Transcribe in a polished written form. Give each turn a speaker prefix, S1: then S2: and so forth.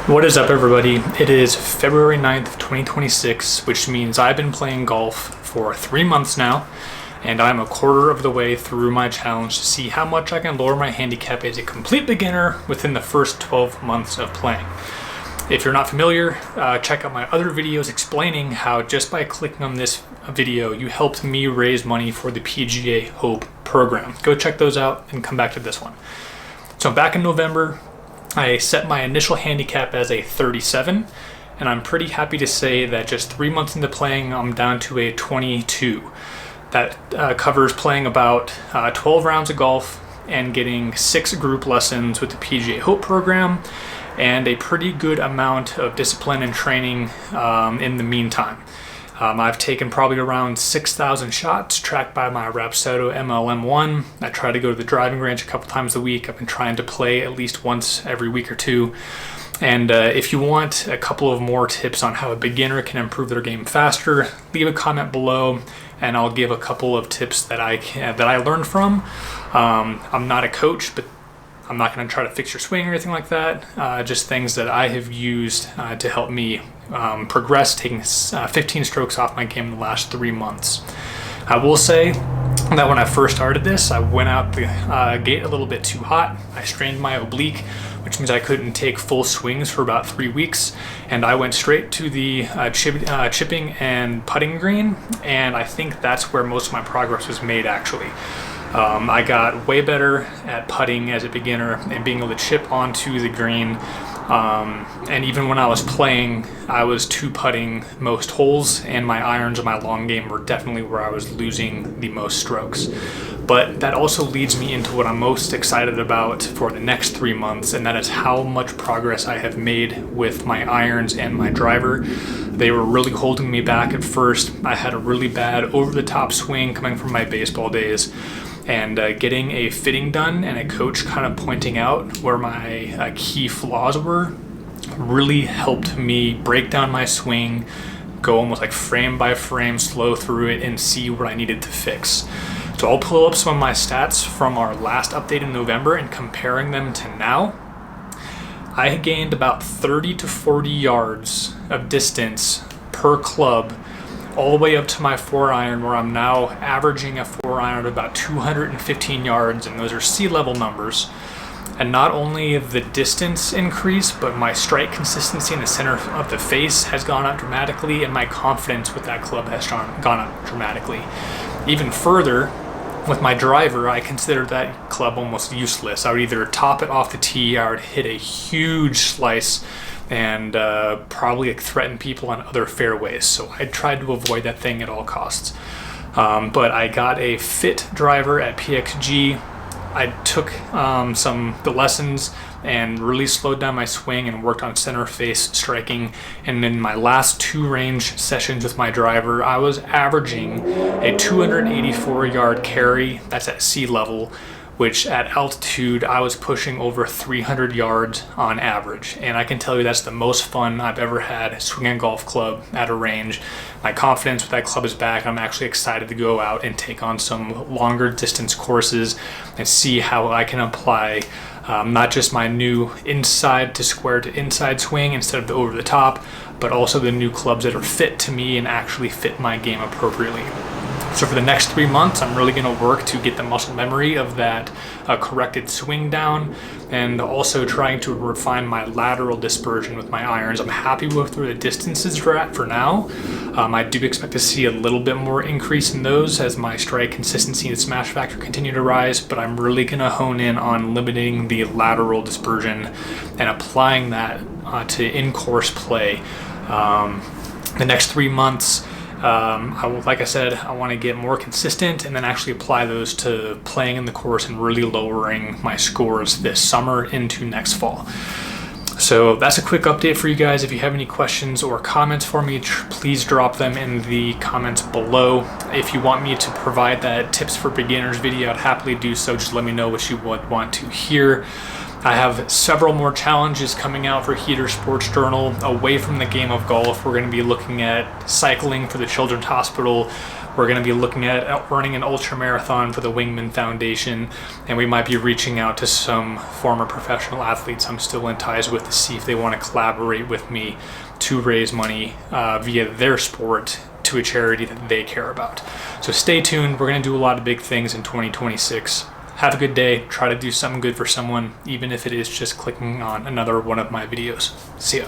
S1: What is up, everybody? It is February 9th, 2026, which means I've been playing golf for 3 months now, and I'm a quarter of the way through my challenge to see how much I can lower my handicap as a complete beginner within the first 12 months of playing. If you're not familiar, check out my other videos explaining how just by clicking on this video, you helped me raise money for the PGA Hope program. Go check those out and come back to this one. So back in November, I set my initial handicap as a 37, and I'm pretty happy to say that just 3 months into playing, I'm down to a 22. That covers playing about 12 rounds of golf and getting 6 group lessons with the PGA Hope program, and a pretty good amount of discipline and training in the meantime. I've taken probably around 6,000 shots tracked by my Rapsodo MLM1. I try to go to the driving range a couple times a week. I've been trying to play at least once every week or two. And if you want a couple of more tips on how a beginner can improve their game faster, leave a comment below and I'll give a couple of tips that I learned from. I'm not a coach, but I'm not going to try to fix your swing or anything like that. Just things that I have used to help me progress, taking 15 strokes off my game in the last 3 months. I will say that when I first started this, I went out the gate a little bit too hot. I strained my oblique, which means I couldn't take full swings for about 3 weeks. And I went straight to the chipping and putting green. And I think that's where most of my progress was made, actually. I got way better at putting as a beginner and being able to chip onto the green. And even when I was playing, I was two putting most holes, and my irons and my long game were definitely where I was losing the most strokes. But that also leads me into what I'm most excited about for the next 3 months, and that is how much progress I have made with my irons and my driver. They were really holding me back at first. I had a really bad over-the-top swing coming from my baseball days. And getting a fitting done and a coach kind of pointing out where my key flaws were really helped me break down my swing, go almost like frame by frame, slow through it, and see what I needed to fix. So I'll pull up some of my stats from our last update in November and comparing them to now. I gained about 30 to 40 yards of distance per club, all the way up to my 4-iron, where I'm now averaging a 4-iron of about 215 yards, and those are sea-level numbers. And not only the distance increase, but my strike consistency in the center of the face has gone up dramatically, and my confidence with that club has gone up dramatically. Even further, with my driver, I consider that club almost useless. I would either top it off the tee, I would hit a huge slice, and probably threaten people on other fairways. So I tried to avoid that thing at all costs. But I got a fit driver at PXG. I took the lessons and really slowed down my swing and worked on center face striking. And in my last 2 range sessions with my driver, I was averaging a 284 yard carry. That's at sea level, which at altitude, I was pushing over 300 yards on average. And I can tell you that's the most fun I've ever had swinging a golf club at a range. My confidence with that club is back. I'm actually excited to go out and take on some longer distance courses and see how I can apply not just my new inside to square to inside swing instead of the over the top, but also the new clubs that are fit to me and actually fit my game appropriately. So for the next 3 months, I'm really going to work to get the muscle memory of that corrected swing down, and also trying to refine my lateral dispersion with my irons. I'm happy with where the distances are at for now. I do expect to see a little bit more increase in those as my strike consistency and smash factor continue to rise, but I'm really going to hone in on limiting the lateral dispersion and applying that to in-course play. The next 3 months, like I said, I want to get more consistent and then actually apply those to playing in the course and really lowering my scores this summer into next fall. So that's a quick update for you guys. If you have any questions or comments for me, please drop them in the comments below. If you want me to provide that tips for beginners video, I'd happily do so. Just let me know what you would want to hear. I have several more challenges coming out for Heater Sports Journal. Away from the game of golf, we're going to be looking at cycling for the Children's Hospital. We're going to be looking at running an ultra marathon for the Wingman Foundation, and we might be reaching out to some former professional athletes I'm still in ties with to see if they want to collaborate with me to raise money via their sport to a charity that they care about. So stay tuned. We're going to do a lot of big things in 2026. Have a good day. Try to do something good for someone, even if it is just clicking on another one of my videos. See ya.